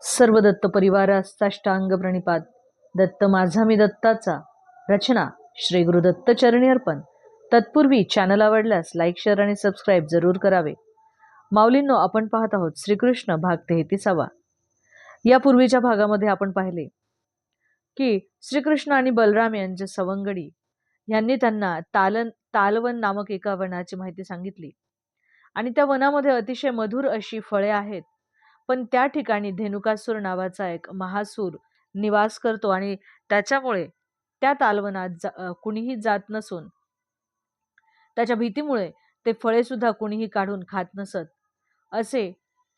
सर्व दत्त परिवारास साष्टांग प्रणिपात. दत्त माझा मी दत्ताचा. रचना श्री गुरु दत्त चरणी अर्पण. तत्पूर्वी चॅनल आवडल्यास लाईक, शेअर आणि सबस्क्राईब जरूर करावे. माऊलींनो, आपण पाहत आहोत श्रीकृष्ण भाग 33. यापूर्वीच्या भागामध्ये आपण पाहिले की श्रीकृष्ण आणि बलराम यांचे सवंगडी यांनी त्यांना तालवन नामक एका वनाची माहिती सांगितली आणि त्या वनामध्ये अतिशय मधुर अशी फळे आहेत. पण त्या ठिकाणी धेनुकासूर नावाचा एक महासूर निवास करतो आणि त्याच्यामुळे त्या तालवनात कुणीही जात नसून त्याच्या भीतीमुळे ते फळे सुद्धा कुणीही काढून खात नसत, असे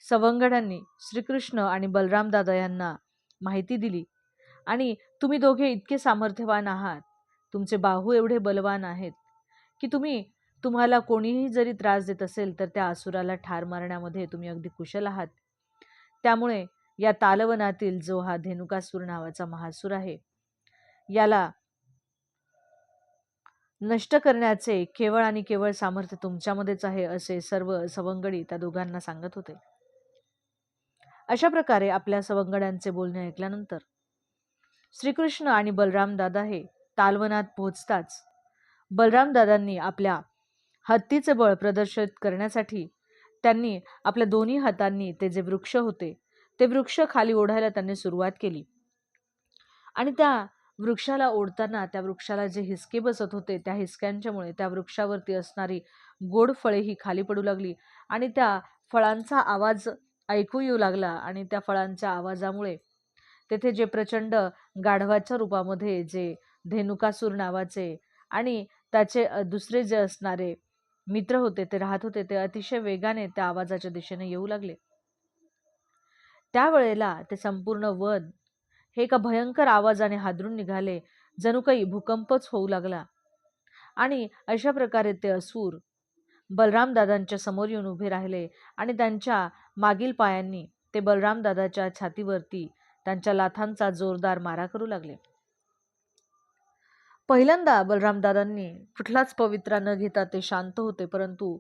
सवंगड्यांनी श्रीकृष्ण आणि बलराम दादा यांना माहिती दिली. आणि तुम्ही दोघे इतके सामर्थ्यवान आहात, तुमचे बाहू एवढे बलवान आहेत की तुम्हाला कोणीही जरी त्रास देत असेल तर त्या असुराला ठार मारण्यामध्ये तुम्ही अगदी कुशल आहात. त्यामुळे या तालवनातील जो हा धेनुकासूर नावाचा महासूर आहे, याला नष्ट करण्याचे केवळ आणि केवळ सामर्थ्य तुमच्यामध्येच आहे, असे सर्व सवंगडी त्या दोघांना सांगत होते. अशा प्रकारे आपल्या सवंगड्यांचे बोलणे ऐकल्यानंतर श्रीकृष्ण आणि बलराम दादा हे तालवनात पोहोचताच बलराम दादांनी आपल्या हत्तीचे बळ प्रदर्शित करण्यासाठी त्यांनी आपल्या दोन्ही हातांनी ते जे वृक्ष होते ते वृक्ष खाली ओढायला त्यांनी सुरुवात केली. आणि त्या वृक्षाला ओढताना त्या वृक्षाला जे हिसके बसत होते, त्या हिसक्यांच्यामुळे त्या वृक्षावरती असणारी गोड फळे ही खाली पडू लागली आणि त्या फळांचा आवाज ऐकू येऊ लागला. आणि त्या फळांच्या आवाजामुळे तेथे जे प्रचंड गाढवाच्या रूपामध्ये जे धेनुकासूर नावाचे आणि त्याचे दुसरे जे असणारे मित्र होते ते राहत होते, ते अतिशय वेगाने त्या आवाजाच्या दिशेने येऊ लागले. त्यावेळेला ते संपूर्ण वन हे एका भयंकर आवाजाने हादरून निघाले, जणू काही भूकंपच होऊ लागला. आणि अशा प्रकारे ते असुर बलराम दादांच्या समोर येऊन उभे राहिले आणि त्यांच्या मागील पायांनी ते बलराम दादाच्या छातीवरती त्यांच्या लाथांचा जोरदार मारा करू लागले. पहिल्यांदा बलराम दादांनी कुठलाच पवित्रा न घेता ते शांत होते, परंतु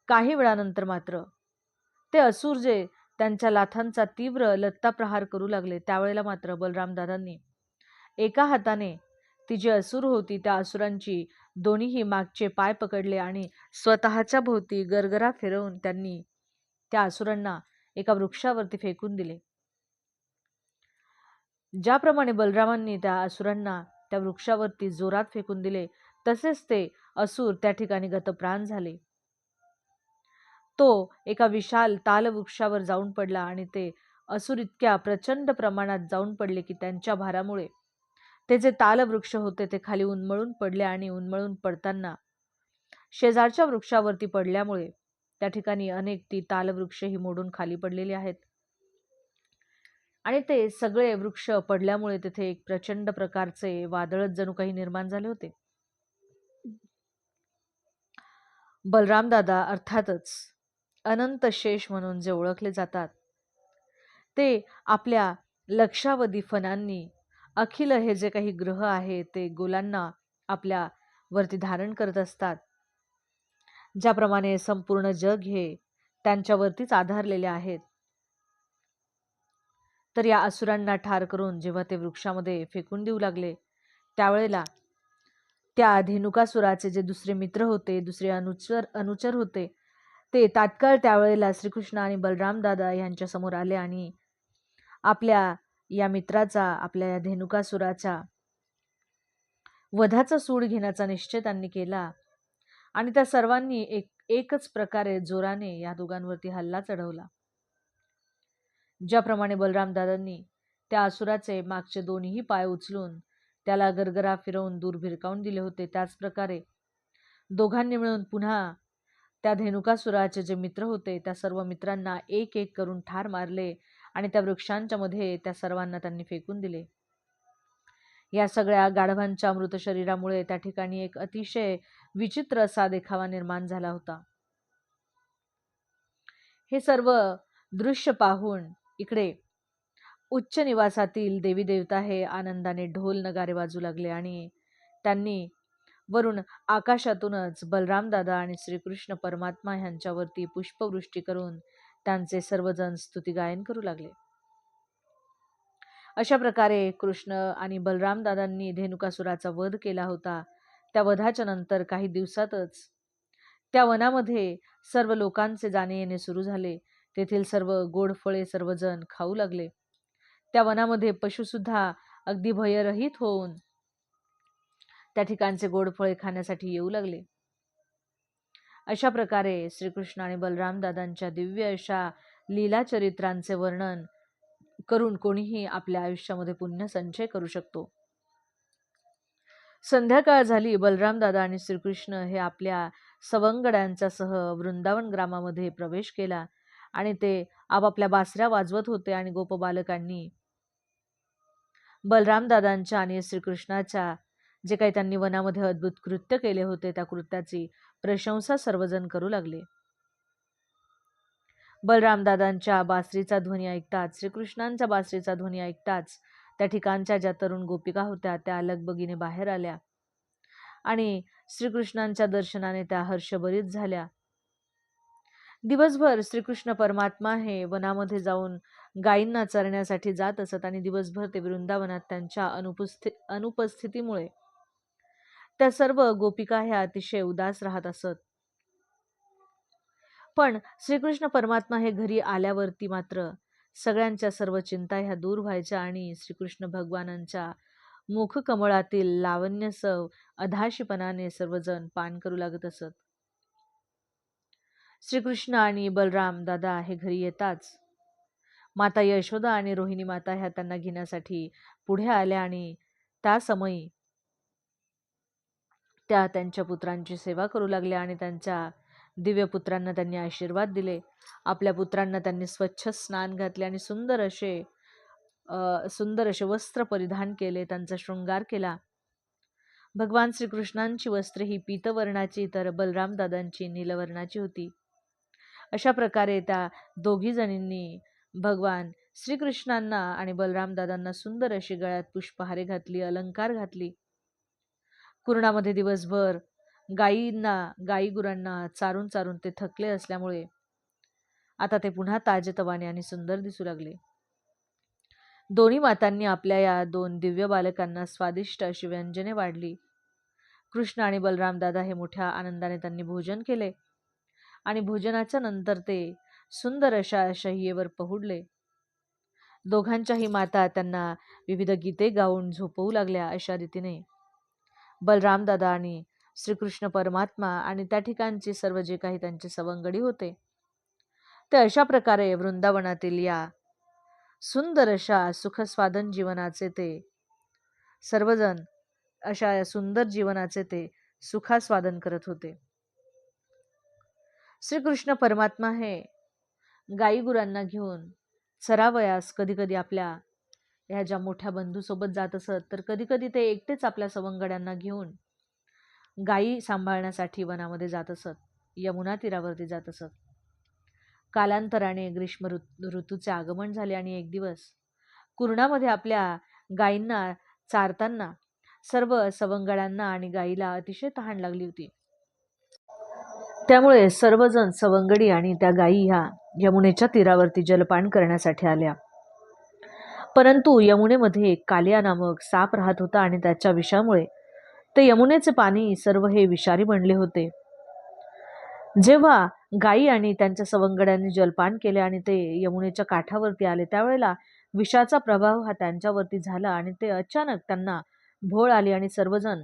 काही वेळानंतर मात्र ते असुर जे त्यांच्या लाथांचा तीव्र लत्ता प्रहार करू लागले, त्यावेळेला मात्र बलराम दादांनी एका हाताने ती जी असुर होती त्या असुरांची दोन्हीही मागचे पाय पकडले आणि स्वतःच्या भोवती गरगरा फिरवून त्यांनी त्या असुरांना एका वृक्षावरती फेकून दिले. ज्याप्रमाणे बलरामांनी त्या असुरांना त्या वृक्षावरती जोरात फेकून दिले, तसेच ते असुर त्या ठिकाणी गतप्राण झाले. तो एका विशाल ताल वृक्षावर जाऊन पडला आणि ते असुर इतक्या प्रचंड प्रमाणात जाऊन पडले की त्यांच्या भारामुळे ते जे ताल वृक्ष होते ते खाली उन्मळून पडले आणि उन्मळून पडताना शेजारच्या वृक्षावरती पडल्यामुळे त्या ठिकाणी अनेक ती ताल वृक्ष ही मोडून खाली पडलेली आहेत. आणि ते सगळे वृक्ष पडल्यामुळे तेथे एक प्रचंड प्रकारचे वादळच जणू काही निर्माण झाले होते. बलराम दादा अर्थातच अनंत शेष म्हणून जे ओळखले जातात, ते आपल्या लक्षावधी फणांनी अखिल हे जे काही ग्रह आहे ते गोलांना आपल्या वरती धारण करत असतात. ज्याप्रमाणे संपूर्ण जग हे त्यांच्यावरतीच आधारलेले आहेत, तर या असुरांना ठार करून जेव्हा ते वृक्षामध्ये फेकून देऊ लागले, त्यावेळेला त्या धेनुकासुराचे जे दुसरे मित्र होते, दुसरे अनुचर होते, ते तात्काळ त्यावेळेला श्रीकृष्ण आणि बलराम दादा यांच्या समोर आले आणि आपल्या या मित्राचा, आपल्या या धेनुकासुराच्या वधाचा सूड घेण्याचा निश्चय त्यांनी केला. आणि त्या सर्वांनी एकच प्रकारे जोराने या दोघांवरती हल्ला चढवला. ज्याप्रमाणे बलराम दादांनी त्या असुराचे मागचे दोन्ही पाय उचलून त्याला गरगरा फिरवून दूर भिरकावून दिले होते, त्याच प्रकारे दोघांनी मिळून पुन्हा त्या धेनुकासुराचे जे मित्र होते त्या सर्व मित्रांना एक एक करून ठार मारले आणि त्या वृक्षांच्या मध्ये त्या सर्वांना त्यांनी फेकून दिले. या सगळ्या गाढवांच्या मृत शरीरामुळे त्या ठिकाणी एक अतिशय विचित्र असा देखावा निर्माण झाला होता. हे सर्व दृश्य पाहून इकडे उच्च निवासातील देवी देवता हे आनंदाने ढोल नगारे वाजू लागले आणि त्यांनी वरून आकाशातूनच बलराम दादा आणि श्रीकृष्ण परमात्मा यांच्यावरती पुष्पवृष्टी करून त्यांचे सर्वजण स्तुती गायन करू लागले. अशा प्रकारे कृष्ण आणि बलराम दादांनी धेनुकासुराचा वध केला होता. त्या वधाच्या नंतर काही दिवसातच त्या वनामध्ये सर्व लोकांचे जाणे येणे सुरू झाले. तेथील सर्व गोड फळे सर्वजण खाऊ लागले. त्या वनामध्ये पशुसुद्धा अगदी भयरहित होऊन त्या ठिकाणचे गोड फळे खाण्यासाठी येऊ लागले. अशा प्रकारे श्रीकृष्ण आणि बलराम दादांच्या दिव्य अशा लीला चरित्रांचे वर्णन करून कोणीही आपल्या आयुष्यामध्ये पुण्य संचय करू शकतो. संध्याकाळ झाली. बलराम दादा आणि श्रीकृष्ण हे आपल्या सवंगड्यांच्या सह वृंदावन ग्रामामध्ये प्रवेश केला आणि ते आपापल्या बासऱ्या वाजवत होते आणि गोपबालकांनी बलराम दादांच्या आणि श्रीकृष्णाच्या जे काही त्यांनी वनामध्ये अद्भुत कृत्य केले होते त्या कृत्याची प्रशंसा सर्वजण करू लागले. बलराम दादांच्या बासरीचा ध्वनी ऐकताच, श्रीकृष्णांच्या बासरीचा ध्वनी ऐकताच त्या ठिकाणच्या ज्या तरुण गोपिका होत्या त्या लगबगीने बाहेर आल्या आणि श्रीकृष्णांच्या दर्शनाने त्या हर्षभरीत झाल्या. दिवसभर श्रीकृष्ण परमात्मा हे वनामध्ये जाऊन गायींना चरण्यासाठी जात असत आणि दिवसभर ते वृंदावनात त्यांच्या अनुपस्थितीमुळे त्या सर्व गोपिका ह्या अतिशय उदास राहत असत. पण श्रीकृष्ण परमात्मा हे घरी आल्यावरती मात्र सगळ्यांच्या सर्व चिंता ह्या दूर व्हायच्या आणि श्रीकृष्ण भगवानांच्या मुखकमळातील लावण्यसव अधाशीपणाने सर्वजण पान करू लागत असत. श्रीकृष्ण आणि बलराम दादा हे घरी येताच माता यशोदा आणि रोहिणी माता ह्या त्यांना घेण्यासाठी पुढे आल्या आणि त्या समयी त्या त्यांच्या पुत्रांची सेवा करू लागल्या आणि त्यांच्या दिव्य पुत्रांना त्यांनी आशीर्वाद दिले. आपल्या पुत्रांना त्यांनी स्वच्छ स्नान घातले आणि सुंदर असे वस्त्र परिधान केले, त्यांचा शृंगार केला. भगवान श्रीकृष्णांची वस्त्रे ही पीतवर्णाची तर बलराम दादांची नीलवर्णाची होती. अशा प्रकारे त्या दोघी जणींनी भगवान श्रीकृष्णांना आणि बलराम दादांना सुंदर अशी गळ्यात पुष्पहारे घातली, अलंकार घातली. कुरणामध्ये दिवसभर गाई गुरांना चारून चारून ते थकले असल्यामुळे आता ते पुन्हा ताजेतवाने आणि सुंदर दिसू लागले. दोन्ही मातांनी आपल्या या दोन दिव्य बालकांना स्वादिष्ट अशी व्यंजने वाढली. कृष्ण आणि बलराम दादा हे मोठ्या आनंदाने त्यांनी भोजन केले आणि भोजनाच्या नंतर ते सुंदर अशा शय्येवर पहुडले. दोघांच्याही माता त्यांना विविध गीते गाऊन झोपवू लागल्या. अशा रीतीने बलराम दादा आणि श्रीकृष्ण परमात्मा आणि त्या ठिकाणचे सर्व जे काही त्यांचे सवंगडी होते ते अशा प्रकारे वृंदावनातील या सुंदर अशा सुखस्वादन जीवनाचे ते सर्वजण अशा सुंदर जीवनाचे ते सुखास्वादन करत होते. श्रीकृष्ण परमात्मा हे गाई गुरांना घेऊन चरावयास कधी कधी आपल्या ह्या ज्या मोठ्या बंधूसोबत जात असत, तर कधी कधी ते एकटेच आपल्या सवंगड्यांना घेऊन गायी सांभाळण्यासाठी वनामध्ये जात असत, यमुना तीरावरती जात असत. कालांतराने ग्रीष्म ऋतूचे आगमन झाले आणि एक दिवस कुरणामध्ये आपल्या गायींना चारताना सर्व सवंगड्यांना आणि गायीला अतिशय तहान लागली होती. त्यामुळे सर्वजण सवंगडी आणि त्या गायी ह्या यमुनेच्या तीरावरती जलपान करण्यासाठी आल्या. परंतु यमुनेमध्ये एक कालिया नामक साप राहत होता आणि त्याच्या विषामुळे ते यमुनेचे पाणी सर्व हे विषारी बनले होते. जेव्हा गायी आणि त्यांच्या सवंगड्यांनी जलपान केले आणि ते यमुनेच्या काठावरती आले त्यावेळेला विषाचा प्रभाव हा त्यांच्यावरती झाला आणि ते अचानक त्यांना भोळ आली आणि सर्वजण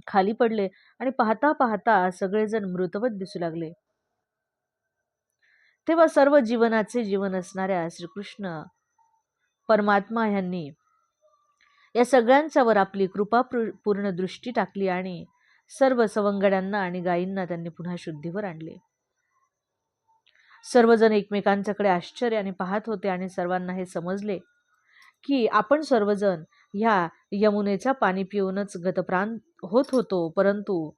खाली पडले आणि पाहता पाहता सगळेजण मृतवत दिसू लागले. तेव्हा सर्व जीवनाचे जीवन असणाऱ्या श्रीकृष्ण परमात्मा यांनी या सगळ्यांच्यावर आपली कृपा पूर्ण दृष्टी टाकली आणि सर्व सवंगड्यांना आणि गायींना त्यांनी पुन्हा शुद्धीवर आणले. सर्वजण एकमेकांच्याकडे आश्चर्याने पाहत होते आणि सर्वांना हे समजले की आपण सर्वजण ह्या यमुनेच्या पाणी पिऊनच गतप्राण होत होतो, परंतु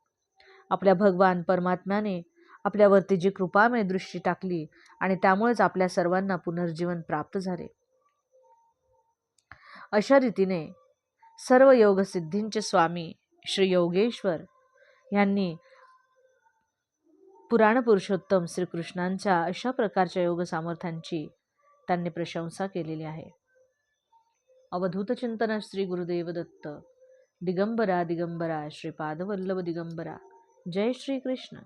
आपल्या भगवान परमात्म्याने आपल्यावरती जी कृपामय दृष्टी टाकली आणि त्यामुळेच आपल्या सर्वांना पुनर्जीवन प्राप्त झाले. अशा रीतीने सर्व योगसिद्धींचे स्वामी श्री योगेश्वर यांनी पुराण पुरुषोत्तम श्रीकृष्णांच्या अशा प्रकारच्या योग सामर्थ्यांची त्यांनी प्रशंसा केलेली आहे. अवधूत चिंतन श्री गुरुदेव दत्त. दिगंबरा दिगंबरा श्रीपादवल्लभ दिगंबरा. जय श्री कृष्ण.